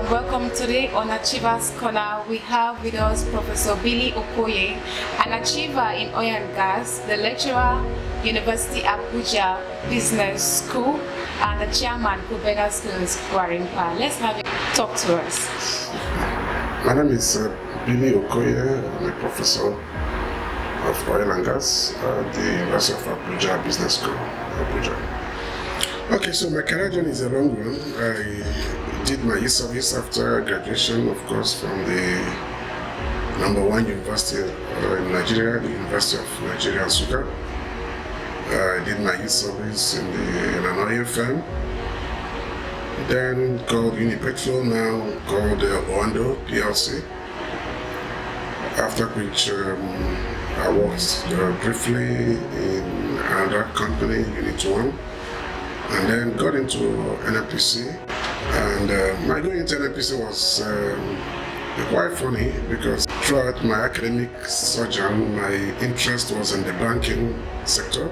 Welcome today on Achievers Corner. We have with us Professor Billy Okoye, an achiever in oil and gas, the lecturer, UNIABUJA Business School, and the chairman, Kubega Schools, Kwarimpa. Let's have him talk to us. My name is Billy Okoye. I'm a professor of oil and gas at the University of Abuja Business School, Abuja. Okay, so my career journey is a long one. I did my e-service after graduation, of course, from the #1 university in Nigeria, the University of Nigeria, Nsukka. I did my e-service in an oil firm, then called UNIABUJA, now called Oando PLC. After which I worked briefly in another company, Unit 1, and then got into NNPC. And my going into NNPC was quite funny because throughout my academic sojourn, my interest was in the banking sector.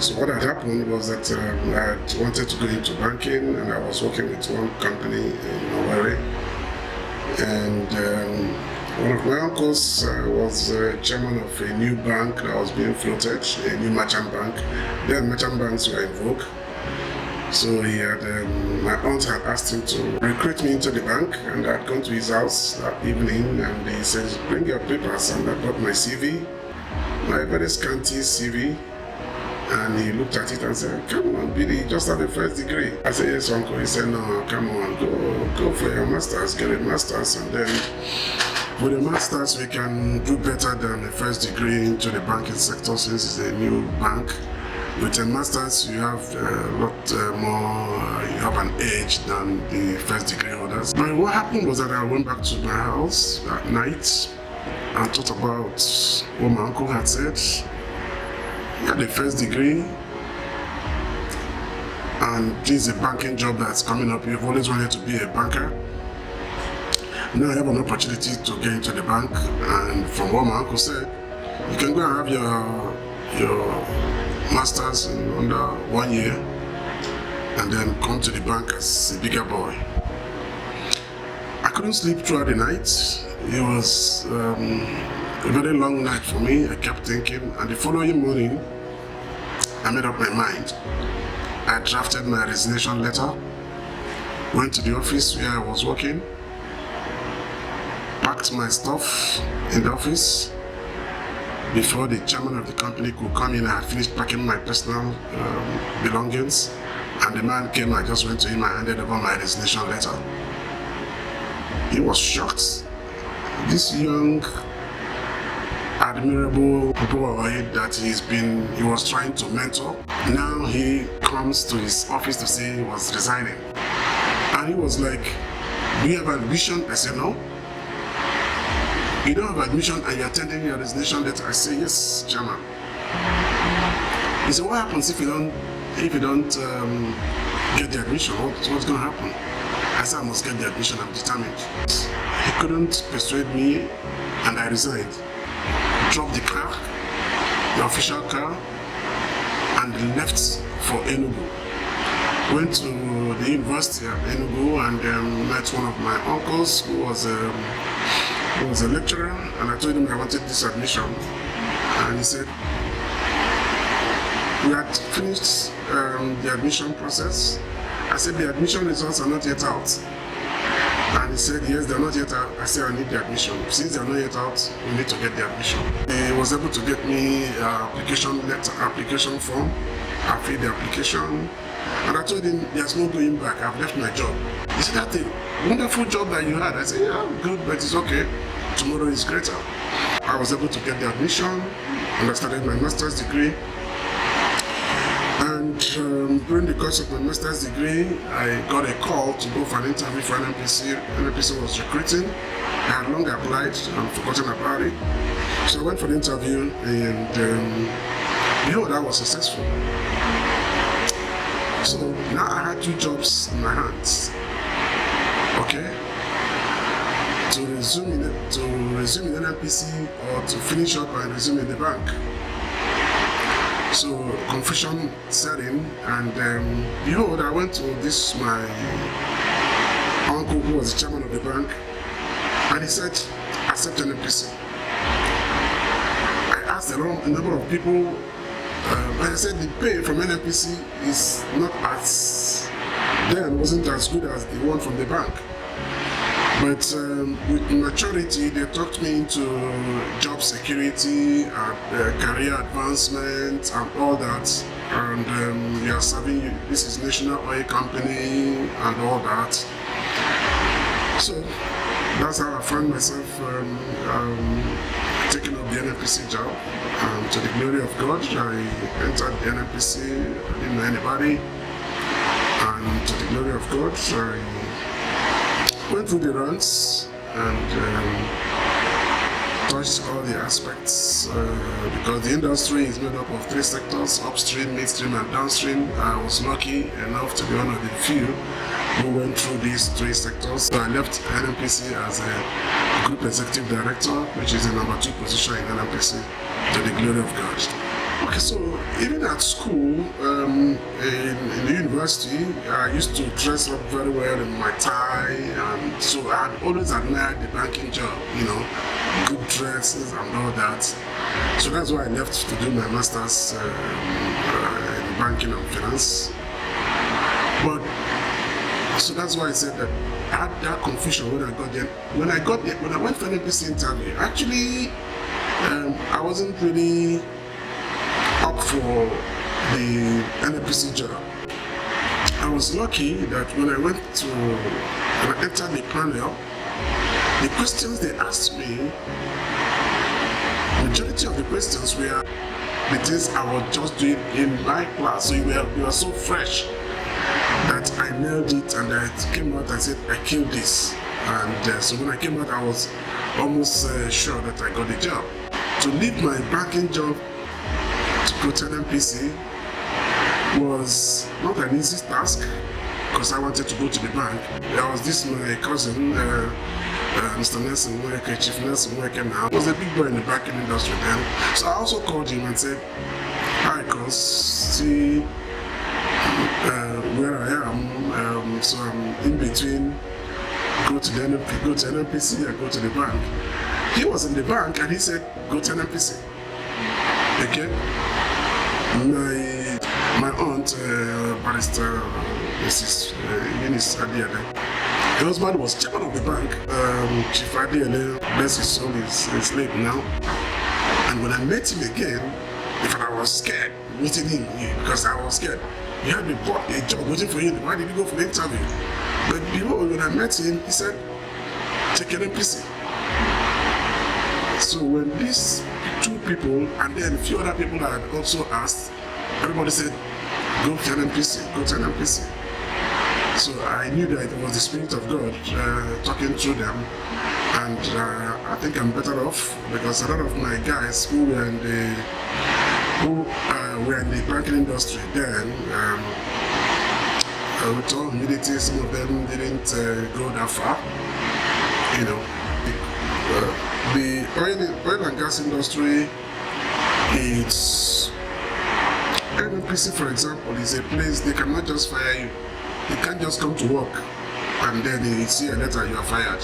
So what had happened was that I wanted to go into banking, and I was working with one company in Owerri. And one of my uncles was chairman of a new bank that was being floated, a new merchant bank. Then merchant banks were in vogue. So he had, my aunt had asked him to recruit me into the bank, and I'd gone to his house that evening, and he said, "Bring your papers," and I brought my CV, my very scanty CV. And he looked at it and said, "Come on, Billy, you just have a first degree." I said, "Yes, uncle." He said, "No, come on, go for your master's, get a master's, and then with a master's we can do better than a first degree into the banking sector, since it's a new bank. With a master's you have a lot more, you have an edge than the first degree holders." But what happened was that I went back to my house that night and thought about what my uncle had said. He had a first degree, and this is a banking job that's coming up. You've always wanted to be a banker. Now I have an opportunity to get into the bank, and from what my uncle said, you can go and have your master's in under 1 year and then come to the bank as a bigger boy. I couldn't sleep throughout the night. It was a very long night for me. I kept thinking, and the following morning I made up my mind. I drafted my resignation letter, went to the office where I was working, packed my stuff in the office. Before the chairman of the company could come in, I had finished packing my personal belongings, and the man came. I just went to him and handed over my resignation letter. He was shocked. This young, admirable boy that he was trying to mentor, now he comes to his office to say he was resigning. And he was like, "Do you have admission?" I said, "No." "You don't have admission and you're attending your resignation letter?" I say, "Yes, chairman." He said, "What happens if you don't get the admission? What's going to happen?" I said, "I must get the admission, I'm determined." He couldn't persuade me, and I resigned. Dropped the car, the official car, and left for Enugu. Went to the university at Enugu and met one of my uncles who was a lecturer, and I told him I wanted this admission, and he said, "We had finished the admission process." I said, "The admission results are not yet out." And he said, "Yes, they're not yet out." I said, "I need the admission. Since they're not yet out, we need to get the admission." He was able to get me application form. I filled the application, and I told him, "There's no going back. I've left my job." He said, "That's a wonderful job that you had." I said, "Yeah, good, but it's okay. Tomorrow is greater." I was able to get the admission, and I started my master's degree. And during the course of my master's degree, I got a call to go for an interview for NNPC. NNPC was recruiting. I had long applied and forgotten about it. So I went for the interview, and behold, I was successful. So now I had 2 jobs in my hands. Okay? To resume in NNPC, or to finish up and resume in the bank. So confusion set in, and behold, I went to this my uncle who was the chairman of the bank, and he said, accept NNPC. I asked a number of people, and I said the pay from NNPC is not as, then wasn't as good as the one from the bank. But with maturity, they talked me into job security and career advancement and all that. And we are serving, this is National Oil Company and all that. So that's how I found myself taking up the NNPC job. To the glory of God, I entered the NNPC, I didn't know anybody. And to the glory of God, I went through the runs and touched all the aspects because the industry is made up of 3 sectors: upstream, midstream, and downstream. I was lucky enough to be one of the few who went through these 3 sectors. So I left NNPC as a group executive director, which is the number 2 position in NNPC, to the glory of God. Okay, so even at school, in the university, I used to dress up very well in my tie, and so I had always admired the banking job, you know, good dresses and all that. So that's why I left to do my master's in banking and finance. But so that's why I said that I had that confusion when I got there. When I went for an NNPC interview, actually, I wasn't really up for the NNPC job. I was lucky that when I entered the panel, the questions they asked me, majority of the questions were the things I was just doing in my class. So we were so fresh that I nailed it, and I came out and said, I killed this. And so when I came out, I was almost sure that I got the job. To leave my banking job to go to NNPC was not an easy task because I wanted to go to the bank. There was this my cousin, Mr. Nelson Mweke, Chief Nelson Mweke now, was a big boy in the banking industry then. So I also called him and said, hi cuz, see where I am, so I'm in between, go to NNPC and go to the bank. He was in the bank and he said, go to NNPC. Okay? My aunt, barrister, Mrs. Eunice Adiele, her husband was chairman of the bank. Chief Adiele, bless his soul, is late now. And when I met him again, in fact, I was scared meeting him because I was scared. He had a job waiting for him. Why did he go for the interview? But when I met him, he said, take NNPC. So when these 2 people and then a few other people had also asked, everybody said, go to NNPC, go to NNPC. So I knew that it was the Spirit of God talking through them, and I think I'm better off because a lot of my guys who were in the banking industry then, with all humility, some of them didn't go that far, you know. The oil and gas industry, it's NNPC, for example, is a place they cannot just fire you. You can't just come to work and then they see a letter you are fired.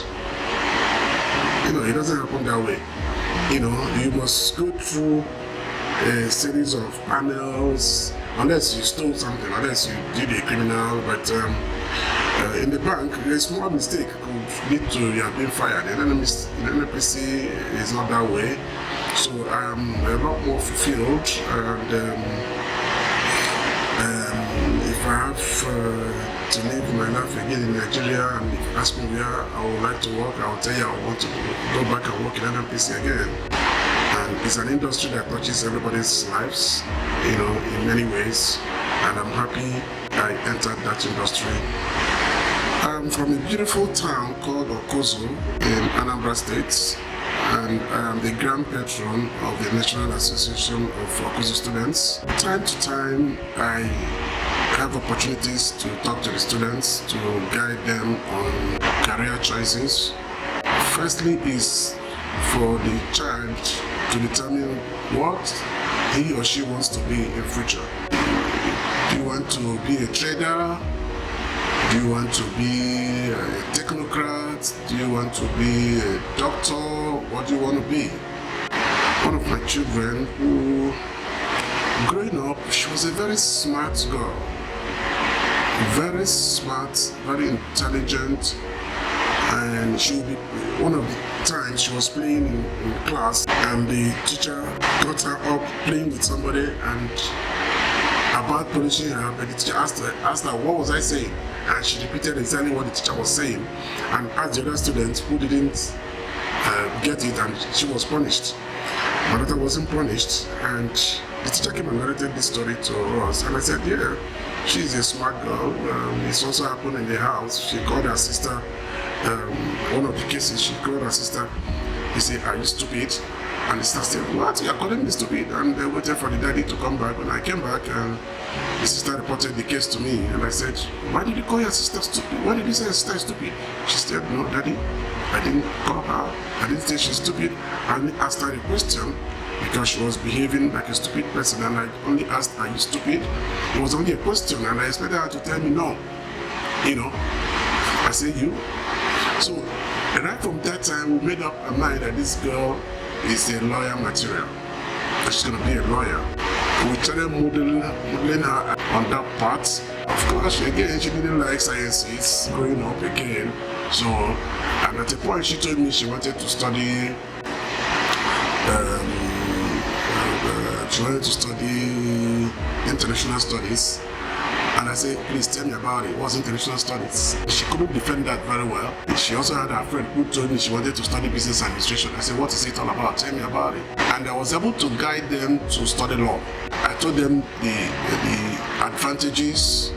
You know, it doesn't happen that way. You know, you must go through a series of panels, unless you stole something, unless you did a criminal. But in the bank, a small mistake could lead to you being fired. In NNPC, is not that way. So I'm a lot more fulfilled, and if I have to live my life again in Nigeria, and if you ask me where I would like to work, I will tell you I want to go back and work in NNPC again. And it's an industry that touches everybody's lives, you know, in many ways, and I'm happy I entered that industry. I'm from a beautiful town called Okozo in Anambra State, and I am the Grand Patron of the National Association of Okozo Students. Time to time, I have opportunities to talk to the students, to guide them on career choices. Firstly is for the child to determine what he or she wants to be in future. Do you want to be a trader? Do Do you want to be a technocrat? Do you want to be a doctor? What do you want to be? One of my children who, growing up, she was a very smart girl. Very smart, very intelligent, and she would be, one of the times she was playing in class and the teacher got her up playing with somebody and about punishing her, but the teacher asked her what was I saying, and she repeated exactly what the teacher was saying and asked the other students who didn't get it, and she was punished. My daughter wasn't punished, and the teacher came and narrated this story to us, and I said, yeah, she's a smart girl. It's also happened in the house. She called her sister, one of the cases, she called her sister. He said, are you stupid? And the sister said, what? You're calling me stupid? And they waited for the daddy to come back. When I came back, and the sister reported the case to me. And I said, why did you call your sister stupid? Why did you say your sister is stupid? She said, no, daddy, I didn't call her. I didn't say she's stupid. I only asked her a question because she was behaving like a stupid person, and I only asked, are you stupid? It was only a question, and I expected her to tell me no. You know, I said you. So right from that time, we made up our mind that this girl is a lawyer material, that she's gonna be a lawyer. We started modeling her on that part. Of course, again, she didn't like sciences growing up again. So, and at a point, she told me she wanted to study. She wanted to study international studies, and I said, please tell me about it. What's international studies? She couldn't defend that very well. She also had a friend who told me she wanted to study business administration. I said, what is it all about? Tell me about it. And I was able to guide them to study law. I told them the advantages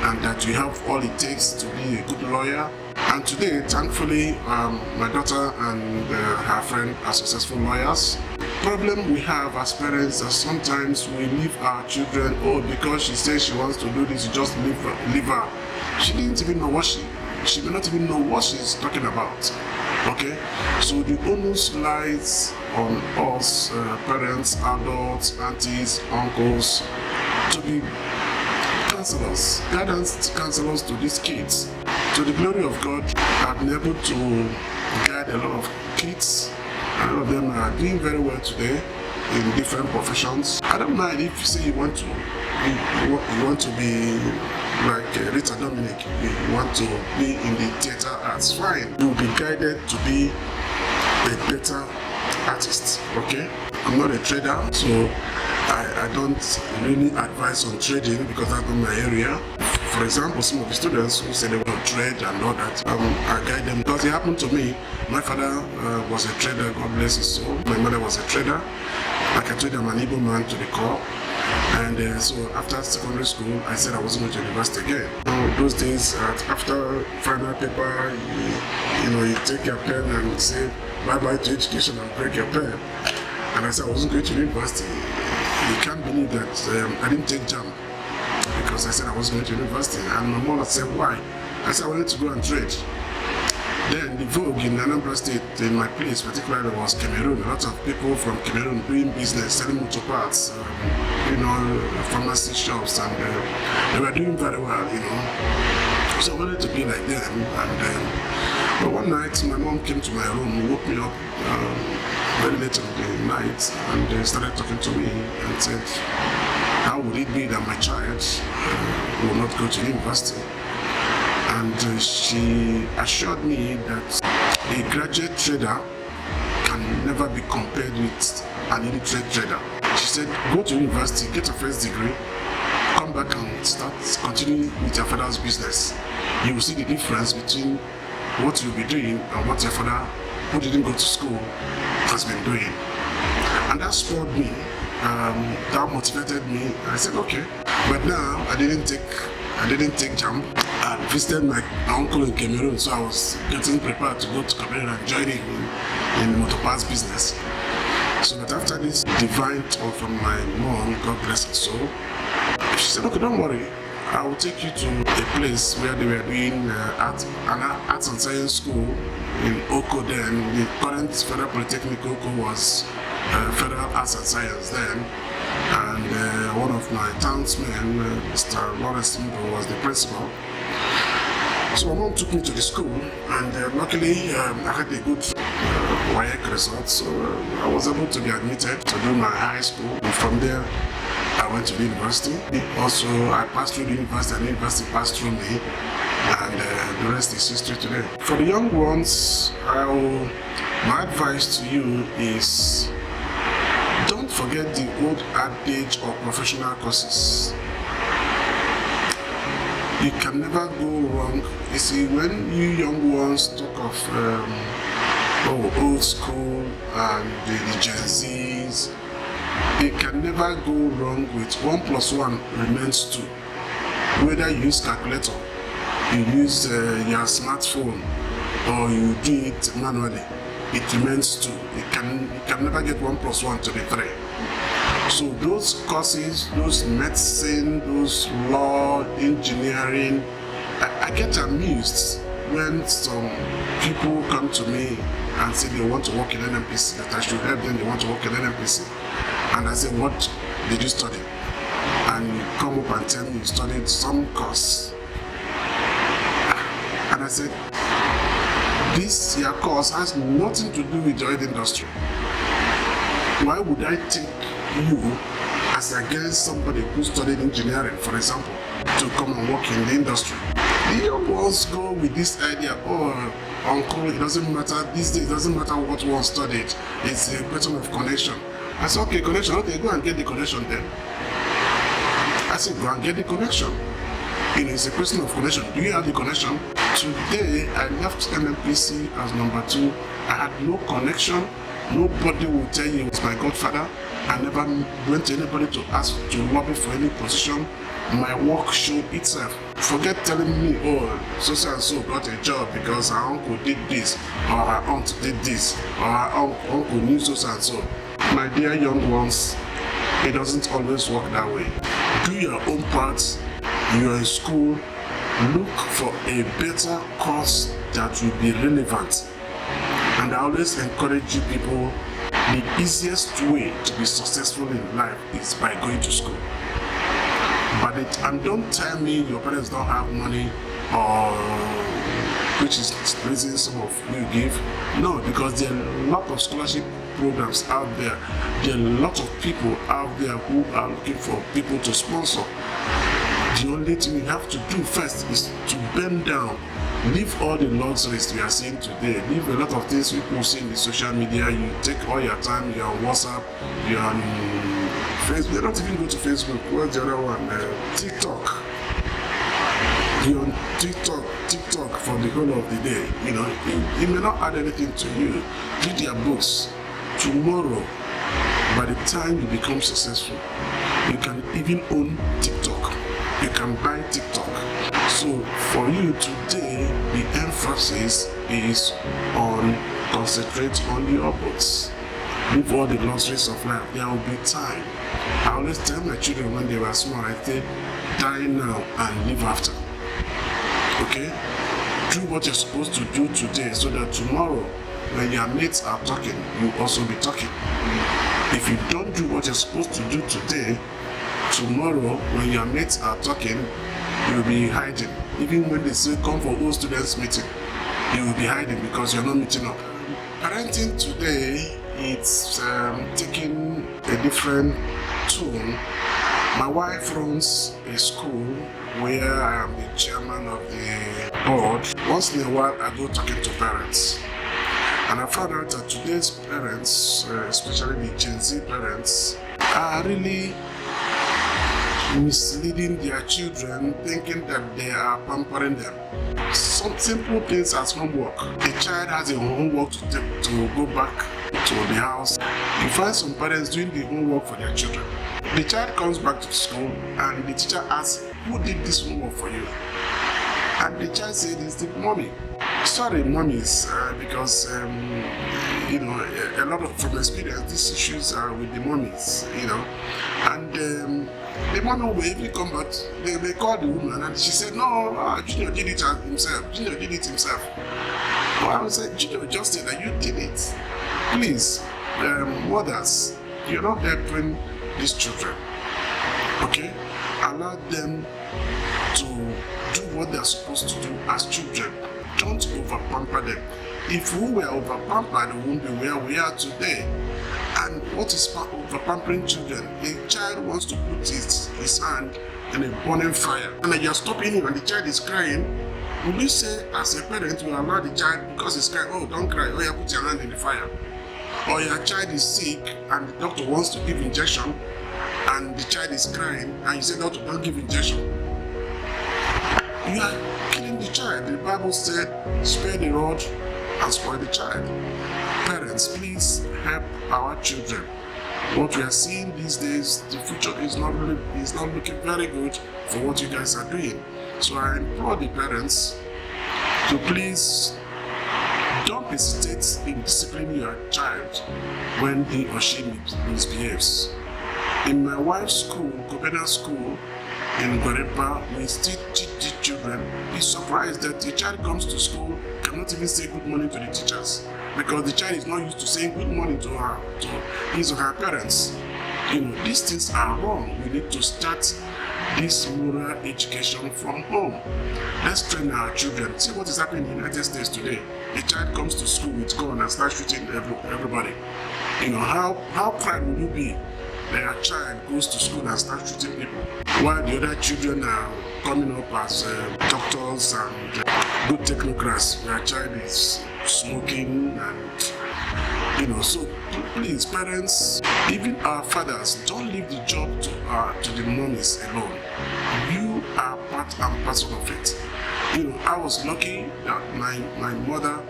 and that you have all it takes to be a good lawyer. And today, thankfully, my daughter and her friend are successful lawyers. Problem we have as parents is sometimes we leave our children, because she says she wants to do this, you just leave her. She didn't even know she may not even know what she's talking about. Okay? So the onus lies on us, parents, adults, aunties, uncles, to be counselors, guidance counselors to these kids. To the glory of God, I've been able to guide a lot of kids. A lot of them are doing very well today in different professions. I don't mind if you say you want to be like Rita Dominic, you want to be in the theater arts, fine. You'll be guided to be a better artist, okay? I'm not a trader, so I don't really advise on trading because that's not my area. For example, some of the students who say they want to trade and all that, I guide them because it happened to me. My father was a trader, God bless his soul. My mother was a trader. Like I told you, I'm an Igbo man to the core. And so after secondary school, I said I wasn't going to university again. Those days, after final paper, you take your pen and say bye-bye to education and break your pen. And I said I wasn't going to university. You can't believe that I didn't take JAMB. Because I said I was going to university, and my mother said, why? I said I wanted to go and trade. Then the vogue in Anambra State, in my place particularly, was Cameroon. A lot of people from Cameroon doing business, selling motor parts, pharmacy shops, and they were doing very well, So I wanted to be like them. And but one night, my mom came to my room, woke me up very late in the night, and they started talking to me and said, how would it be that my child will not go to university? And she assured me that a graduate trader can never be compared with an illiterate trader. She said, go to university, get a first degree, come back and continue with your father's business. You will see the difference between what you'll be doing and what your father, who didn't go to school, has been doing. And that spurred me. That motivated me. I said, okay. But now I didn't take JAMB. I visited my uncle in Cameroon, so I was getting prepared to go to Cameroon and join him in the motor parts business. So that after this divine talk from my mom, God bless her soul, she said, okay, don't worry. I will take you to a place where they were doing arts and science school in Oko then. The current Federal Polytechnic Oko was Federal Arts and Science then, and one of my townsmen, Mr. Lawrence Mbo, was the principal. So my mom took me to the school, and luckily I had a good WIAC result, so I was able to be admitted to do my high school. And from there, I went to the university. Also, I passed through the university, and the university passed through me, and the rest is history today. For the young ones, my advice to you is don't forget the old adage of professional courses. You can never go wrong. You see, when you young ones talk of old school and the Gen Zs, you can never go wrong with 1 + 1 remains 2. Whether you use calculator, you use your smartphone, or you do it manually, it remains 2. You can never get 1 + 1 to be 3. So those courses, those medicine, those law, engineering, I get amused when some people come to me and say they want to work in NNPC, that I should help them, they want to work in NNPC. And I say, what did you study? And you come up and tell me you studied some course. And I said, this your course has nothing to do with the oil industry. Why would I take you as against somebody who studied engineering, for example, to come and work in the industry? The young ones go with this idea, oh, uncle, it doesn't matter, these days it doesn't matter what one studied, it's a question of connection. I said, okay, connection, okay, go and get the connection then. I said, go and get the connection. It's a question of connection. Do you have the connection? Today, I left NNPC as number 2. I had no connection. Nobody will tell you it's my godfather. I never went to anybody to ask to lobby for any position. My work showed itself. Forget telling me, oh, so and so got a job because her uncle did this, or her aunt did this, or her uncle knew so and so. My dear young ones, it doesn't always work that way. Do your own part. You're in school. Look for a better course that will be relevant. And I always encourage you people, the easiest way to be successful in life is by going to school. And don't tell me your parents don't have money, or which is the reason some of you give. No, because there are a lot of scholarship programs out there. There are a lot of people out there who are looking for people to sponsor. The only thing you have to do first is to bend down. Leave all the luxuries we are seeing today. Leave a lot of things people see in the social media. You take all your time, you're on WhatsApp, you're on Facebook. They don't even go to Facebook. What's the other one? TikTok. You're on TikTok for the whole of the day. It may not add anything to you. Read your books. Tomorrow, by the time you become successful, you can even own TikTok. You can buy TikTok. So for you today, the emphasis is on concentrate on your books. Leave all the luxuries of life. There will be time. I always tell my children when they were small, I say, die now and live after. Okay? Do what you're supposed to do today so that tomorrow, when your mates are talking, you also be talking. If you don't do what you're supposed to do today, tomorrow, when your mates are talking, you'll be hiding. Even when they say come for all students meeting, you will be hiding because you're not meeting up. Parenting today, it's taking a different tone. My wife runs a school where I am the chairman of the board. Once in a while, I go talking to parents. And I found out that today's parents, especially the Gen Z parents, are really misleading their children, thinking that they are pampering them. Some simple things as homework. A child has a homework to go back to the house. You find some parents doing the homework for their children. The child comes back to school and the teacher asks, who did this homework for you? And the child said, it's the mommy. Sorry, mommies, because a lot of from experience, these issues are with the mommies, and the mommy will even come back. They called the woman and she said, no, Junior did it himself. Junior did it himself. Well, I was like, Junior just said that you did it. Please, mothers, you're not helping these children. Okay? allow them to do what they're supposed to do as children. Don't over-pamper them. If we were over-pampered, we wouldn't be where we are today. And what is over-pampering children? A child wants to put his hand in a burning fire, and then you're stopping him and the child is crying. Will you say, as a parent, you allow the child, because he's crying, oh, don't cry, oh, yeah, put your hand in the fire? Or your child is sick and the doctor wants to give injection, and the child is crying, and you say, doctor, don't give injection. You are killing the child. The Bible said, spare the rod and spoil the child. Parents, please help our children. What we are seeing these days, the future is not looking very good for what you guys are doing. So I implore the parents to please don't hesitate in disciplining your child when he or she misbehaves. In my wife's school, Gobena School in Gorepa, we still teach the children. Be surprised that the child comes to school, cannot even say good morning to the teachers, because the child is not used to saying good morning to his or her parents. You know, these things are wrong. We need to start this moral education from home. Let's train our children. See what is happening in the United States today. A child comes to school with gun and starts shooting everybody. You know, how proud will you be that your child goes to school and starts shooting people, while the other children are coming up as doctors and good technocrats? Your child is smoking and, you know, so please, parents, even our fathers, don't leave the job to the mummies alone. You are part and parcel of it. You know, I was lucky that my mother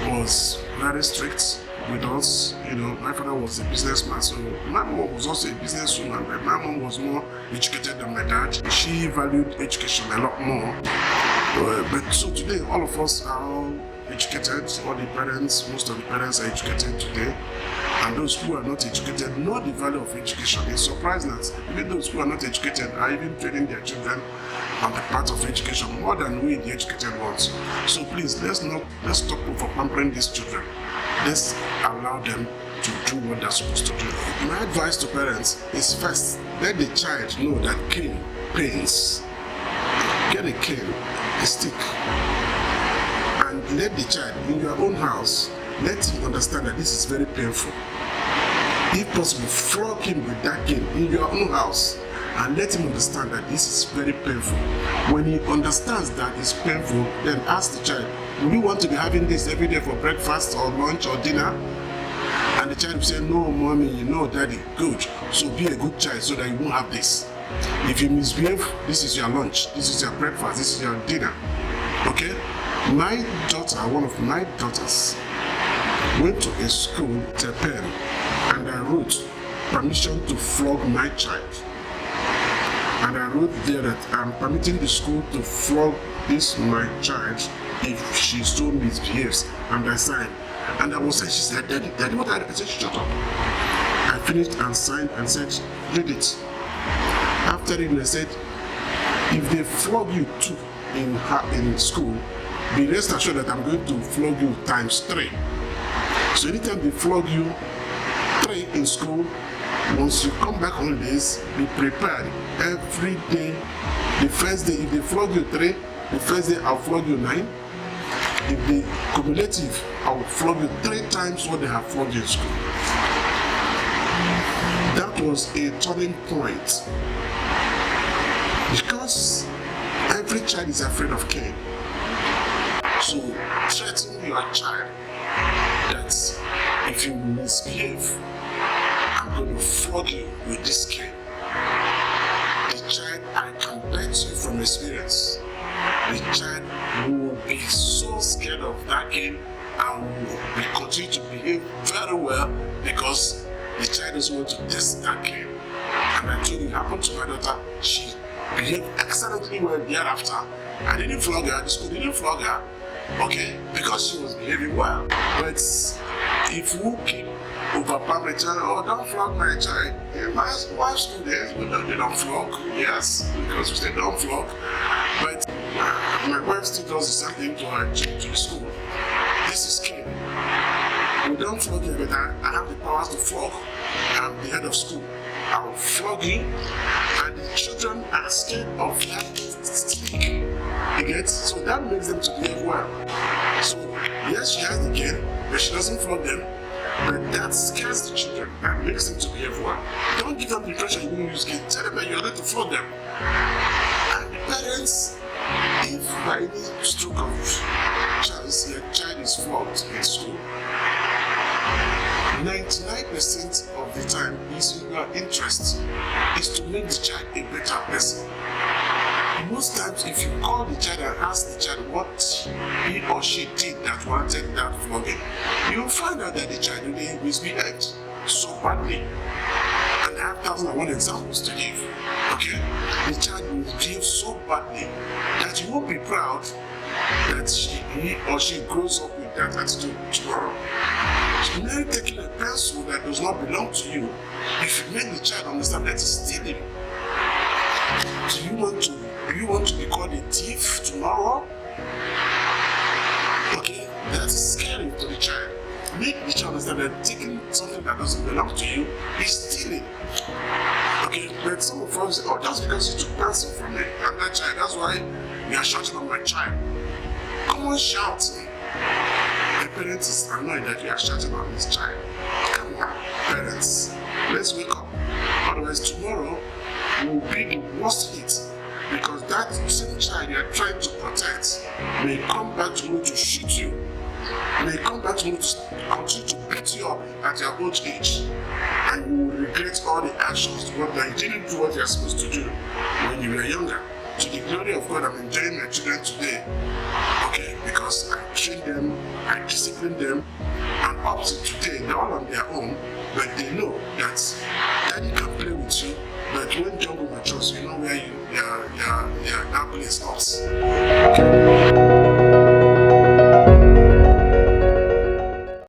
was very strict with us. You know, my father was a businessman, so my mom was also a businesswoman, but my mom was more educated than my dad. She valued education a lot more. But so today, all of us are all educated. All the parents, most of the parents are educated today. And those who are not educated know the value of education. It's surprising that even those who are not educated are even training their children on the part of education more than we, the educated ones. So please, let's stop over pampering these children. Let's allow them to do what they're supposed to do. My advice to parents is, first, let the child know that cane pains. Get a cane, a stick, and let the child in your own house, let him understand that this is very painful. If possible, flog him with that cane in your own house and let him understand that this is very painful. When he understands that it's painful, then ask the child, will you want to be having this every day for breakfast or lunch or dinner? And the child will say, no, mommy, no, daddy, good. So be a good child so that you won't have this. If you misbehave, this is your lunch, this is your breakfast, this is your dinner. Okay? My daughter, one of my daughters, went to a school with a pen, and I wrote permission to flog my child. And I wrote there that I'm permitting the school to flog my child if she so misbehaves. And I signed. And I was saying, she said, Daddy, what I said, shut up. I finished and signed and said, read it. After reading, I said, if they flog you too in school, be rest assured that I'm going to flog you times 3. So anytime they flog you 3 in school, once you come back holidays, be prepared. Every day, the first day, if they flog you 3, the first day I'll flog you 9. If the cumulative, I'll flog you 3 times what they have flogged you in school. That was a turning point. Because every child is afraid of cane. So threaten your child that if you misbehave, I'm going to flog you with this cane. The child, I can bet you from experience, the child will be so scared of that cane and will continue to behave very well because the child doesn't want to test that cane. And I told you, it happened to my daughter. She behaved excellently well thereafter. I didn't flog her, the school didn't flog her, okay, because she was behaving well. But if we keep over-pampering the child, oh, don't flog my child. In my wife's school days, they don't flog, yes, because we say don't flog. But my wife still does the same thing to her to the school. This is cane. We don't flog you, but I have the powers to flog. I'm the head of school. I will flog you, and the children children are scared of that stick. You get? So that makes them to behave well. So yes, she has the cane, but she doesn't flog them. But that scares the children and makes them to behave well. Don't give them the impression you won't use cane. Tell them that you're going to flog them. And the parents, if by any stroke of chance your child is flogged in school, 99% of the time is in your interest is to make the child a better person. Most times, if you call the child and ask the child what he or she did that warranted that flogging, you'll find out that the child really misbehaved so badly. And I have 1,001 examples to give. Okay? The child will behave so badly that you won't be proud that he or she grows up with that attitude tomorrow. Merely taking a pencil that does not belong to you, if you make the child understand that it's stealing, do you want to be called a thief tomorrow? Okay, that's scary to the child. Make the child understand that taking something that doesn't belong to you is stealing. Okay, but some of us say, oh, just because you took pencil from me and that child, that's why you are shouting on my child. Come on, shout. My parents is annoyed that you are shouting on this child. Come on, parents, let's wake up. Otherwise, tomorrow will be the worst hit, because that same child you are trying to protect may come back tomorrow to shoot you, may come back tomorrow to continue to beat you up at your old age, and you will regret all the actions what you didn't do what you are supposed to do when you were younger. To the glory of God, I'm enjoying my children today, okay, because I train them, I discipline them, and up to today they're all on their own, but they know that daddy can play with you, but when jungle matures, you know where your apple is not. Okay.